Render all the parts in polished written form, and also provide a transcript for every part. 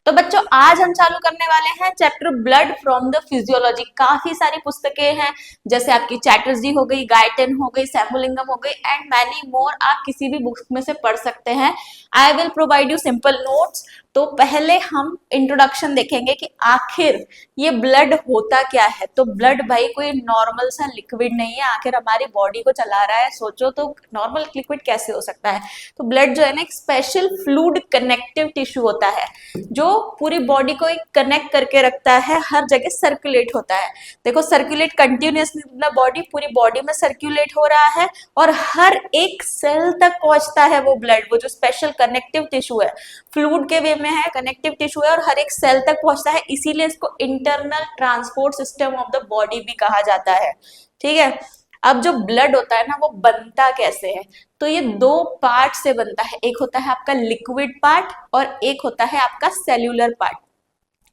तो बच्चों आज हम चालू करने वाले हैं chapter blood from the physiology. काफी सारी पुस्तकें हैं, जैसे आपकी चैटर्जी हो गई, गायटन हो गई, सैमुलिंगम हो गई एंड मैनी मोर। आप किसी भी बुक में से पढ़ सकते हैं। I will provide you simple notes. तो पहले हम इंट्रोडक्शन देखेंगे कि आखिर ये ब्लड होता क्या है। तो ब्लड भाई कोई नॉर्मल सा लिक्विड नहीं है, आखिर हमारी बॉडी को चला रहा है। सोचो तो नॉर्मल लिक्विड कैसे हो सकता है। तो ब्लड जो है ना एक स्पेशल फ्लूइड कनेक्टिव टिश्यू होता है जो पूरी बॉडी को एक कनेक्ट करके रखता है, हर जगह सर्कुलेट होता है। देखो सर्कुलेट कंटिन्यूअसली, मतलब बॉडी पूरी बॉडी में सर्कुलेट हो रहा है और हर एक सेल तक पहुंचता है वो ब्लड। वो जो स्पेशल कनेक्टिव टिश्यू है, फ्लूइड के वे में है, कनेक्टिव टिश्यू है और हर एक सेल तक पहुंचता है, इसीलिए इसको internal transport system of the body भी कहा जाता है। ठीक है। अब जो ब्लड होता है ना वो बनता कैसे है, तो ये दो पार्ट से बनता है। एक होता है आपका लिक्विड पार्ट और एक होता है आपका सेल्यूलर पार्ट।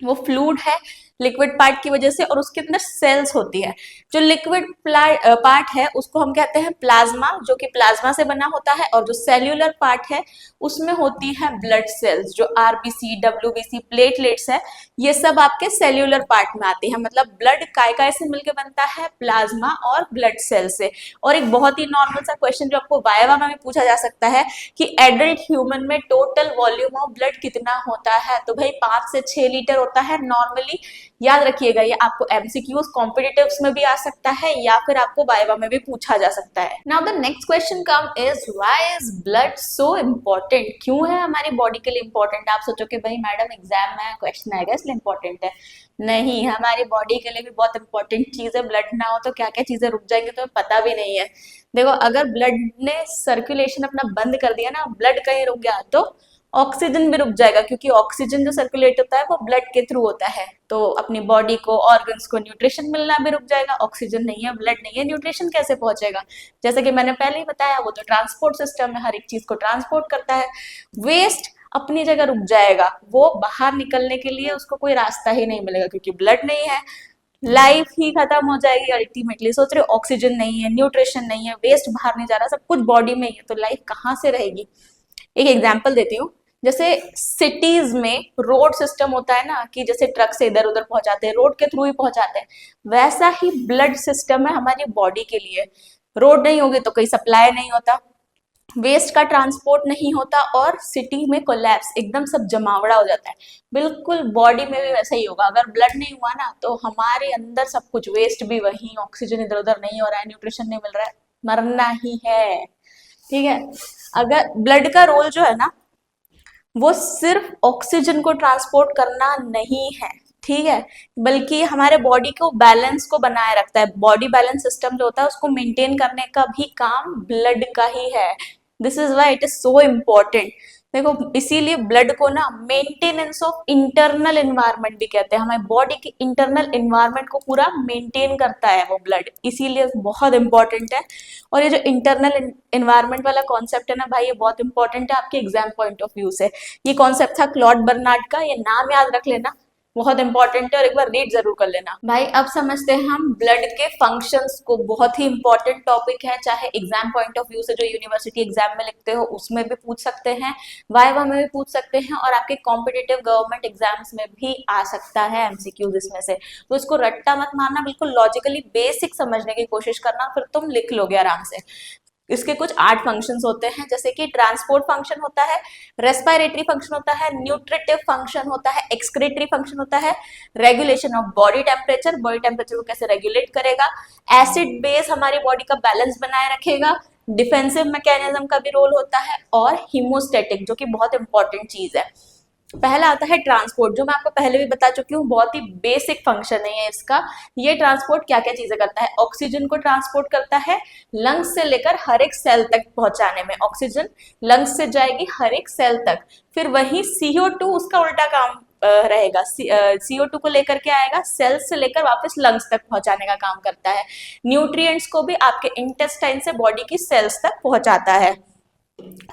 वो फ्लूइड है लिक्विड पार्ट की वजह से और उसके अंदर सेल्स होती है। जो लिक्विड पार्ट है उसको हम कहते हैं प्लाज्मा, जो कि प्लाज्मा से बना होता है, और जो सेल्यूलर पार्ट है उसमें होती है ब्लड सेल्स, जो आरबीसी, डब्ल्यूबीसी, प्लेटलेट्स है, ये सब आपके सेल्यूलर पार्ट में आती है। मतलब ब्लड काय से मिलकर बनता है, प्लाज्मा और ब्लड सेल से। और एक बहुत ही नॉर्मल सा क्वेश्चन जो आपको वाइवा में भी पूछा जा सकता है कि एडल्ट ह्यूमन में टोटल वॉल्यूम ऑफ ब्लड कितना होता है, तो भाई 5 से 6 लीटर होता है नॉर्मली। याद रखिएगा, ये आपको एमसीक्यूज कॉम्पिटिटिव्स में भी आ सकता है या फिर आपको वाइवा में भी पूछा जा सकता है। Now the next question come is why is blood so important. क्यों है हमारी बॉडी के लिए इम्पोर्टेंट। आप सोचो कि भाई मैडम एग्जाम में क्वेश्चन आएगा इसलिए इम्पोर्टेंट है। नहीं, हमारी बॉडी के लिए भी बहुत इंपॉर्टेंट चीज है। ब्लड ना हो तो क्या क्या चीजें रुक जाएंगी तो पता भी नहीं है। देखो अगर ब्लड ने सर्कुलेशन अपना बंद कर दिया ना, ब्लड कहीं रुक गया तो ऑक्सीजन भी रुक जाएगा, क्योंकि ऑक्सीजन जो सर्कुलेट होता है वो ब्लड के थ्रू होता है। तो अपनी बॉडी को, ऑर्गन्स को न्यूट्रिशन मिलना भी रुक जाएगा। ऑक्सीजन नहीं है, ब्लड नहीं है, न्यूट्रिशन कैसे पहुंचेगा। जैसे कि मैंने पहले ही बताया, वो तो ट्रांसपोर्ट सिस्टम है, हर एक चीज को ट्रांसपोर्ट करता है। वेस्ट अपनी जगह रुक जाएगा, वो बाहर निकलने के लिए उसको कोई रास्ता ही नहीं मिलेगा, क्योंकि ब्लड नहीं है। लाइफ ही खत्म हो जाएगी अल्टीमेटली। सोच रहे हो ऑक्सीजन नहीं है, न्यूट्रिशन नहीं है, वेस्ट बाहर नहीं जा रहा, सब कुछ बॉडी में ही है, तो लाइफ कहाँ से रहेगी। एक एग्जाम्पल देती हूँ। जैसे सिटीज में रोड सिस्टम होता है ना, कि जैसे ट्रक से इधर उधर पहुंचाते हैं, रोड के थ्रू ही पहुंचाते हैं, वैसा ही ब्लड सिस्टम है हमारी बॉडी के लिए। रोड नहीं होगी तो कोई सप्लाई नहीं होता, वेस्ट का ट्रांसपोर्ट नहीं होता और सिटी में कोलैप्स, एकदम सब जमावड़ा हो जाता है। बिल्कुल बॉडी में भी वैसा ही होगा। अगर ब्लड नहीं हुआ ना तो हमारे अंदर सब कुछ, वेस्ट भी वही, ऑक्सीजन इधर उधर नहीं हो रहा है, न्यूट्रिशन नहीं मिल रहा है, मरना ही है। ठीक है। अगर ब्लड का रोल जो है ना वो सिर्फ ऑक्सीजन को ट्रांसपोर्ट करना नहीं है, ठीक है, बल्कि हमारे बॉडी को बैलेंस को बनाए रखता है। बॉडी बैलेंस सिस्टम जो होता है उसको मेंटेन करने का भी काम ब्लड का ही है। This is why it is so important. देखो इसीलिए ब्लड को ना मेंटेनेंस ऑफ इंटरनल एनवायरनमेंट भी कहते हैं। हमारे बॉडी के इंटरनल एनवायरनमेंट को पूरा मेंटेन करता है वो ब्लड, इसीलिए बहुत इंपॉर्टेंट है। और ये जो इंटरनल एनवायरनमेंट वाला कॉन्सेप्ट है ना भाई, ये बहुत इंपॉर्टेंट है आपके एग्जाम पॉइंट ऑफ व्यू से। ये कॉन्सेप्ट था क्लॉड बर्नार्ड का, ये नाम याद रख लेना, बहुत इंपॉर्टेंट है और एक बार रीड जरूर कर लेना। भाई अब समझते हैं हम ब्लड के फंक्शंस को। बहुत ही इंपॉर्टेंट टॉपिक है, चाहे एग्जाम पॉइंट ऑफ व्यू से जो यूनिवर्सिटी एग्जाम में लिखते हो उसमें भी पूछ सकते हैं, वाइवा में भी पूछ सकते हैं, और आपके कॉम्पिटिटिव गवर्नमेंट एग्जाम्स में भी आ सकता है एमसीक्यूज इसमें से। तो इसको रट्टा मत मारना, बिल्कुल लॉजिकली बेसिक समझने की कोशिश करना, फिर तुम लिख लोगे आराम से। इसके कुछ 8 फंक्शंस होते हैं, जैसे कि ट्रांसपोर्ट फंक्शन होता है, रेस्पिरेटरी फंक्शन होता है, न्यूट्रिटिव फंक्शन होता है, एक्सक्रीटरी फंक्शन होता है, regulation of body temperature, body temperature को कैसे रेगुलेट करेगा, एसिड बेस हमारी बॉडी का बैलेंस बनाए रखेगा, डिफेंसिव मैकेनिज्म का भी रोल होता है, और हीमोस्टेटिक, जो कि बहुत इंपॉर्टेंट चीज है। पहला आता है ट्रांसपोर्ट, जो मैं आपको पहले भी बता चुकी हूँ, बहुत ही बेसिक फंक्शन है इसका। ये ट्रांसपोर्ट क्या क्या चीजें करता है, ऑक्सीजन को ट्रांसपोर्ट करता है लंग्स से लेकर हर एक सेल तक पहुंचाने में। ऑक्सीजन लंग्स से जाएगी हर एक सेल तक, फिर वही CO2 उसका उल्टा काम रहेगा। CO2 को लेकर के आएगा, सेल्स से लेकर वापस लंग्स तक पहुंचाने का काम करता है। न्यूट्रिएंट्स को भी आपके इंटेस्टाइन से बॉडी की सेल्स तक पहुंचाता है।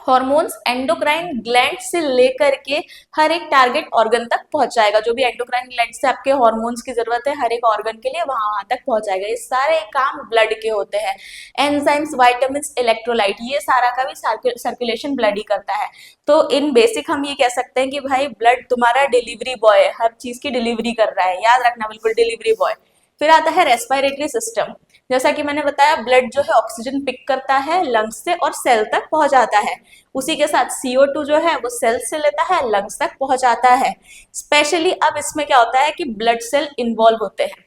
हॉर्मोन्स एंडोक्राइन ग्लैंड से लेकर के हर एक टारगेट ऑर्गन तक पहुंचाएगा। जो भी एंडोक्राइन ग्लैंड से आपके हॉर्मोन्स की जरूरत है हर एक ऑर्गन के लिए वहां तक पहुंचाएगा। ये सारे काम ब्लड के होते हैं। एंजाइम्स, विटामिन, इलेक्ट्रोलाइट, ये सारा का भी सर्कुलेशन ब्लड ही करता है। तो इन बेसिक हम ये कह सकते हैं कि भाई ब्लड तुम्हारा डिलीवरी बॉय है, हर चीज की डिलीवरी कर रहा है, याद रखना बिल्कुल, डिलीवरी बॉय। फिर आता है रेस्पिरेटरी सिस्टम। जैसा कि मैंने बताया ब्लड जो है ऑक्सीजन पिक करता है लंग्स से और सेल तक पहुंचाता है। उसी के साथ CO2 जो है वो सेल से लेता है, लंग्स तक पहुंचाता है। स्पेशली अब इसमें क्या होता है कि ब्लड सेल इन्वॉल्व होते हैं।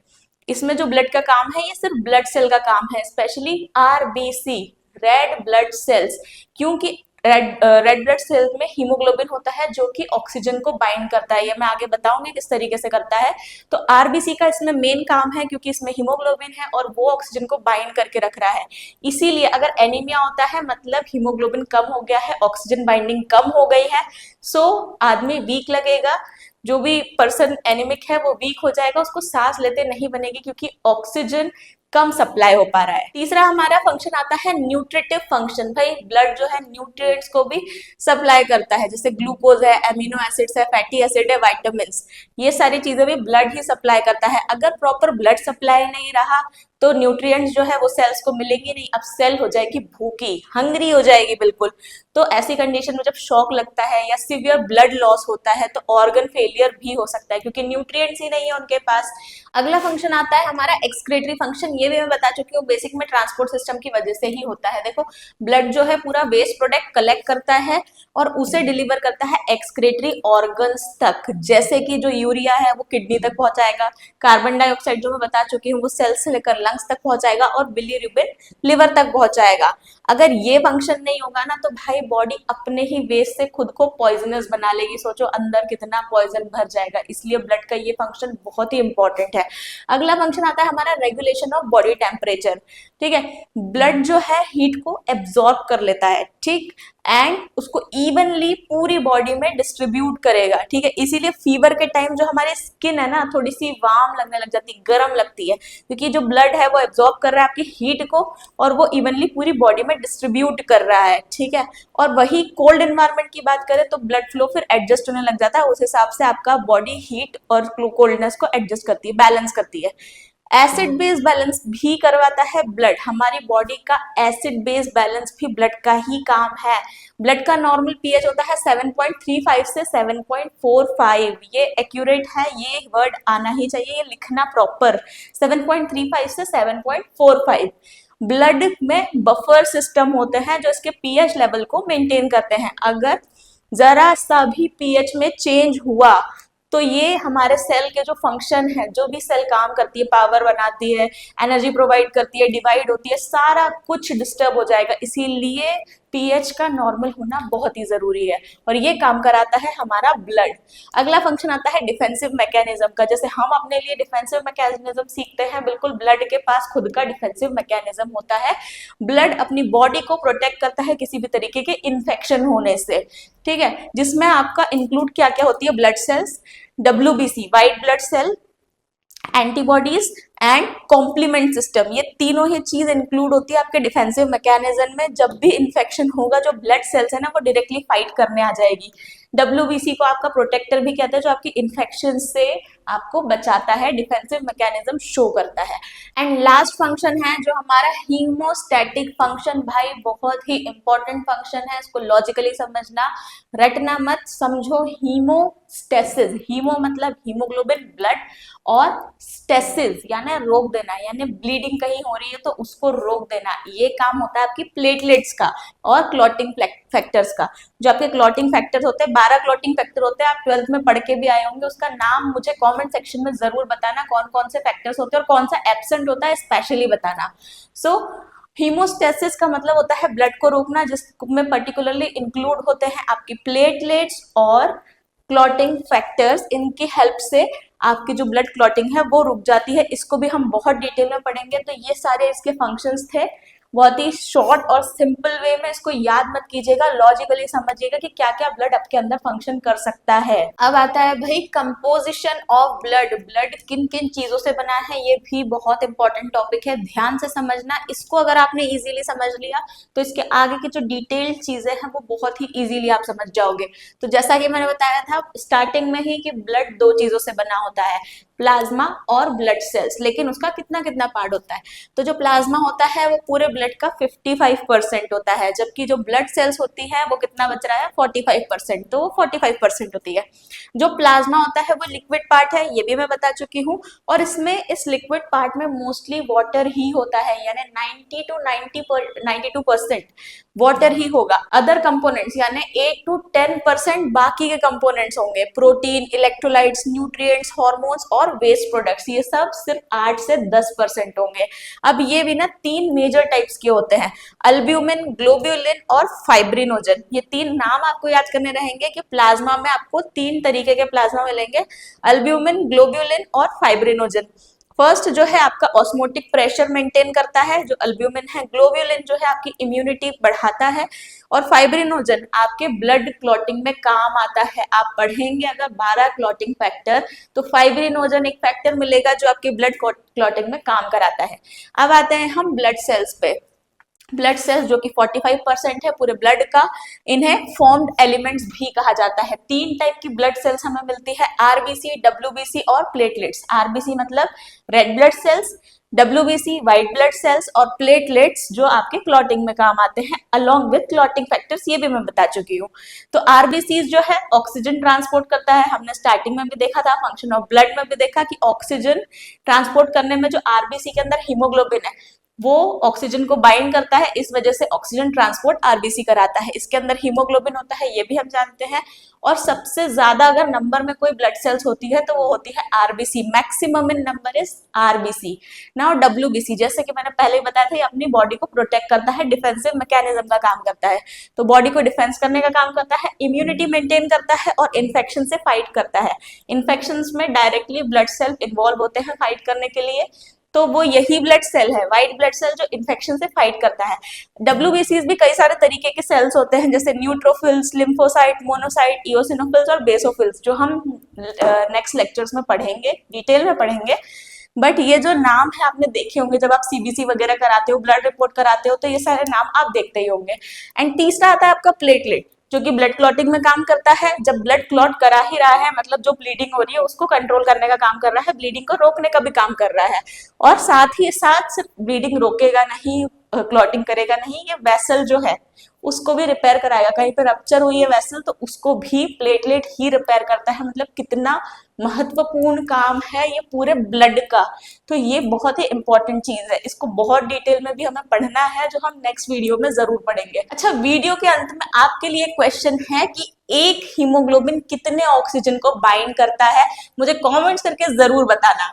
इसमें जो ब्लड का काम है ये सिर्फ ब्लड सेल का काम है, specially RBC, red blood cells. क्योंकि रेड ब्लड सेल्स में हीमोग्लोबिन होता है जो कि ऑक्सीजन को बाइंड करता है। ये मैं आगे बताऊंगी किस तरीके से करता है। तो RBC का इसमें मेन काम है क्योंकि इसमें हीमोग्लोबिन है और वो ऑक्सीजन को बाइंड करके रख रहा है। इसीलिए अगर एनीमिया होता है मतलब हीमोग्लोबिन कम हो गया है, ऑक्सीजन बाइंडिंग कम हो गई है, सो आदमी वीक लगेगा। जो भी पर्सन एनीमिक है वो वीक हो जाएगा, उसको सांस लेते नहीं बनेगी क्योंकि ऑक्सीजन कम सप्लाई हो पा रहा है। तीसरा हमारा फंक्शन आता है न्यूट्रिटिव फंक्शन। भाई ब्लड जो है न्यूट्रिएंट्स को भी सप्लाई करता है, जैसे ग्लूकोज है, एमिनो एसिड्स है, फैटी एसिड है, विटामिन्स, ये सारी चीजें भी ब्लड ही सप्लाई करता है। अगर प्रॉपर ब्लड सप्लाई नहीं रहा तो न्यूट्रिएंट्स जो है वो सेल्स को मिलेंगे नहीं। अब सेल हो जाएगी भूखी, हंग्री हो जाएगी बिल्कुल। तो ऐसी कंडीशन में जब शॉक लगता है या सिवियर ब्लड लॉस होता है तो ऑर्गन फेलियर भी हो सकता है क्योंकि न्यूट्रिएंट्स ही नहीं है उनके पास। अगला फंक्शन आता है हमारा एक्सक्रीटरी फंक्शन। ये भी मैं बता चुकी हूँ, बेसिक में ट्रांसपोर्ट सिस्टम की वजह से ही होता है। देखो ब्लड जो है पूरा वेस्ट प्रोडक्ट कलेक्ट करता है और उसे डिलीवर करता है एक्सक्रीटरी ऑर्गन्स तक, जैसे कि जो यूरिया है वो किडनी तक पहुंचाएगा, कार्बन डाइऑक्साइड जो मैं बता चुकी हूँ वो सेल से लेकर लंग्स तक पहुंचाएगा और बिलीरुबिन लिवर तक पहुंचाएगा। अगर ये फंक्शन नहीं होगा ना तो भाई बॉडी अपने ही वेस्ट से खुद को पॉइजनस बना लेगी। सोचो अंदर कितना पॉइजन भर जाएगा, इसलिए ब्लड का ये फंक्शन बहुत ही इंपॉर्टेंट है। अगला फंक्शन आता है हमारा रेगुलेशन ऑफ बॉडी टेम्परेचर। ठीक है, ब्लड जो है हीट को एब्जॉर्ब कर लेता है, ठीक, एंड उसको इवनली पूरी बॉडी में डिस्ट्रीब्यूट करेगा। ठीक है, इसीलिए फीवर के टाइम जो हमारी स्किन है ना थोड़ी सी वार्म लगने लग जाती है, गर्म लगती है, क्योंकि जो ब्लड है वो एब्जॉर्ब कर रहा है आपकी हीट को और वो इवनली पूरी बॉडी में डिस्ट्रीब्यूट कर रहा है। ठीक है, और वही कोल्ड एनवायरनमेंट की बात करें तो ब्लड फ्लो फिर एडजस्ट होने लग जाता है, उस हिसाब से आपका बॉडी हीट और कोल्डनेस को एडजस्ट करती है, बैलेंस करती है। एसिड बेस बैलेंस भी करवाता है ब्लड। हमारी बॉडी का एसिड बेस बैलेंस भी ब्लड का ही काम है। ब्लड का नॉर्मल पीएच होता है 7.35 से 7.45। ये एक्यूरेट है, ये वर्ड आना ही चाहिए, ये लिखना प्रॉपर, 7.35 से 7.45। ब्लड में बफर सिस्टम होते हैं जो इसके पीएच लेवल को मेंटेन करते हैं। अगर जरा सा भी पीएच में चेंज हुआ तो ये हमारे सेल के जो फंक्शन है, जो भी सेल काम करती है, पावर बनाती है, एनर्जी प्रोवाइड करती है, डिवाइड होती है, सारा कुछ डिस्टर्ब हो जाएगा। इसीलिए पीएच का नॉर्मल होना बहुत ही जरूरी है और ये काम कराता है हमारा ब्लड। अगला फंक्शन आता है डिफेंसिव मैकेनिज्म का। जैसे हम अपने लिए डिफेंसिव मैकेनिज्म सीखते हैं, बिल्कुल ब्लड के पास खुद का डिफेंसिव मैकेनिज्म होता है। ब्लड अपनी बॉडी को प्रोटेक्ट करता है किसी भी तरीके के इन्फेक्शन होने से। ठीक है, जिसमें आपका इंक्लूड क्या क्या होती है, blood cells, WBC white blood cell, antibodies and complement system, ये तीनों ही चीज इंक्लूड होती है आपके डिफेंसिव मैकेनिज्म में। जब भी इन्फेक्शन होगा जो ब्लड सेल्स है ना वो डायरेक्टली फाइट करने आ जाएगी। WBC को आपका प्रोटेक्टर भी कहते हैं, जो आपकी इन्फेक्शन से आपको बचाता है, डिफेंसिव मैकेनिज्म शो करता है। एंड लास्ट फंक्शन है जो हमारा हीमोस्टैटिक फंक्शन। भाई बहुत ही इंपॉर्टेंट फंक्शन है, इसको लॉजिकली समझना, रटना मत, समझो। हीमोस्टेसिस, हीमो मतलब हीमोग्लोबिन ब्लड, और स्टेसिस यानी रोक देना, यानी ब्लीडिंग कहीं हो रही है तो उसको रोक देना। ये काम होता है आपकी प्लेटलेट्स का और क्लॉटिंग फैक्टर्स का। जो आपके क्लॉटिंग फैक्टर्स होते हैं, 12 क्लॉटिंग फैक्टर होते हैं, आप 12th में पढ़ के भी आए होंगे। उसका नाम मुझे कमेंट सेक्शन में जरूर बताना, कौन कौन से फैक्टर्स होते हैं और कौन सा एब्सेंट होता है स्पेशली बताना। सो हीमोस्टेसिस का मतलब होता है ब्लड को रोकना, जिसमें पर्टिकुलरली इंक्लूड होते हैं आपकी प्लेटलेट्स और क्लॉटिंग फैक्टर्स। इनकी हेल्प से आपकी जो ब्लड क्लॉटिंग है वो रुक जाती है। इसको भी हम बहुत डिटेल में पढ़ेंगे। तो ये सारे इसके फंक्शंस थे बहुत ही शॉर्ट और सिंपल वे में इसको याद मत कीजिएगा, लॉजिकली समझिएगा कि क्या क्या ब्लड आपके अंदर फंक्शन कर सकता है। अब आता है भाई कंपोजिशन ऑफ ब्लड, ब्लड किन किन चीजों से बना है, ये भी बहुत इंपॉर्टेंट टॉपिक है, ध्यान से समझना। इसको अगर आपने इजीली समझ लिया तो इसके आगे की जो डिटेल्ड चीजें हैं वो बहुत ही इजीली आप समझ जाओगे। तो जैसा कि मैंने बताया था स्टार्टिंग में ही कि ब्लड दो चीजों से बना होता है, प्लाज्मा और ब्लड सेल्स, लेकिन उसका कितना कितना पार्ट होता है। तो जो प्लाज्मा होता है वो पूरे ब्लड का 55% होता है, जबकि जो ब्लड सेल्स होती है वो कितना बच रहा है 45%, तो वो 45% होती है। जो प्लाज्मा होता है वो लिक्विड पार्ट है, ये भी मैं बता चुकी हूँ, और इसमें इस लिक्विड पार्ट में मोस्टली वाटर ही होता है, यानी 92% वाटर ही होगा। अदर कंपोनेंट्स यानी 8 to 10% बाकी के कंपोनेंट्स होंगे, प्रोटीन, इलेक्ट्रोलाइट्स, न्यूट्रिएंट्स, हार्मोन्स और वेस्ट प्रोडक्ट्स, ये सब सिर्फ 8 से 10% होंगे। अब ये भी ना 3 मेजर टाइप्स के होते हैं, अल्ब्यूमिन, ग्लोब्यूलिन और फाइब्रिनोजन। ये 3 नाम आपको याद करने रहेंगे कि प्लाज्मा में आपको 3 तरीके के प्लाज्मा मिलेंगे, अल्ब्यूमिन, ग्लोब्यूलिन और फाइब्रिनोजन। फर्स्ट जो है आपका ऑस्मोटिक प्रेशर मेंटेन करता है, जो अल्ब्यूमिन है, ग्लोब्यूलिन जो है आपकी इम्यूनिटी बढ़ाता है, और फाइब्रिनोजन आपके ब्लड क्लॉटिंग में काम आता है। आप पढ़ेंगे अगर 12 क्लॉटिंग फैक्टर, तो फाइब्रिनोजन एक फैक्टर मिलेगा जो आपके ब्लड क्लॉटिंग में काम कराता है। अब आते हैं हम ब्लड सेल्स पे। ब्लड सेल्स जो कि 45% है पूरे ब्लड का, इन्हें फॉर्म्ड एलिमेंट्स भी कहा जाता है। 3 टाइप की ब्लड सेल्स हमें मिलती है, आरबीसी, डब्ल्यूबीसी और प्लेटलेट्स। आरबीसी मतलब red blood cells, WBC white blood cells, और प्लेटलेट्स जो आपके क्लॉटिंग में काम आते हैं अलोंग विद क्लॉटिंग फैक्टर्स, ये भी मैं बता चुकी हूँ। तो आरबीसी जो है ऑक्सीजन ट्रांसपोर्ट करता है, हमने स्टार्टिंग में भी देखा था, फंक्शन ऑफ ब्लड में भी देखा कि ऑक्सीजन ट्रांसपोर्ट करने में जो आरबीसी के अंदर हीमोग्लोबिन है वो ऑक्सीजन को बाइंड करता है, इस वजह से ऑक्सीजन ट्रांसपोर्ट आरबीसी कराता है। इसके अंदर हीमोग्लोबिन होता है, ये भी हम जानते हैं। और सबसे ज्यादा अगर नंबर में कोई ब्लड सेल्स होती है तो वो होती है RBC, maximum in number is RBC. Now WBC, जैसे कि मैंने पहले ही बताया था, ये अपनी बॉडी को प्रोटेक्ट करता है, डिफेंसिव मैकेनिज्म का काम करता है। तो बॉडी को डिफेंस करने का काम करता है, इम्यूनिटी मेंटेन करता है और इन्फेक्शन से फाइट करता है। इन्फेक्शन में डायरेक्टली ब्लड सेल इन्वॉल्व होते हैं फाइट करने के लिए, तो वो यही ब्लड सेल है, व्हाइट ब्लड सेल, जो इन्फेक्शन से फाइट करता है। डब्ल्यूबीसीज भी कई सारे तरीके के सेल्स होते हैं, जैसे न्यूट्रोफिल्स, लिम्फोसाइट, मोनोसाइट, इओसिनोफिल्स और बेसोफिल्स, जो हम नेक्स्ट लेक्चर्स में पढ़ेंगे, डिटेल में पढ़ेंगे। बट ये जो नाम है आपने देखे होंगे जब आप सीबीसी वगैरह कराते हो, ब्लड रिपोर्ट कराते हो, तो ये सारे नाम आप देखते ही होंगे। एंड तीसरा आता है आपका प्लेटलेट, जो कि ब्लड क्लॉटिंग में काम करता है। जब ब्लड क्लॉट करा ही रहा है, मतलब जो ब्लीडिंग हो रही है उसको कंट्रोल करने का काम कर रहा है, ब्लीडिंग को रोकने का भी काम कर रहा है। और साथ ही साथ सिर्फ ब्लीडिंग रोकेगा नहीं, क्लॉटिंग करेगा नहीं, ये वेसल जो है उसको भी रिपेयर कराएगा। कहीं पे रप्चर हुई है वेसल तो उसको भी प्लेटलेट ही रिपेयर करता है। मतलब कितना महत्वपूर्ण काम है ये पूरे ब्लड का। तो ये बहुत ही इंपॉर्टेंट चीज है, इसको बहुत डिटेल में भी हमें पढ़ना है, जो हम नेक्स्ट वीडियो में जरूर पढ़ेंगे। अच्छा, वीडियो के अंत में आपके लिए क्वेश्चन है कि एक हीमोग्लोबिन कितने ऑक्सीजन को बाइंड करता है, मुझे कमेंट्स करके जरूर बताना।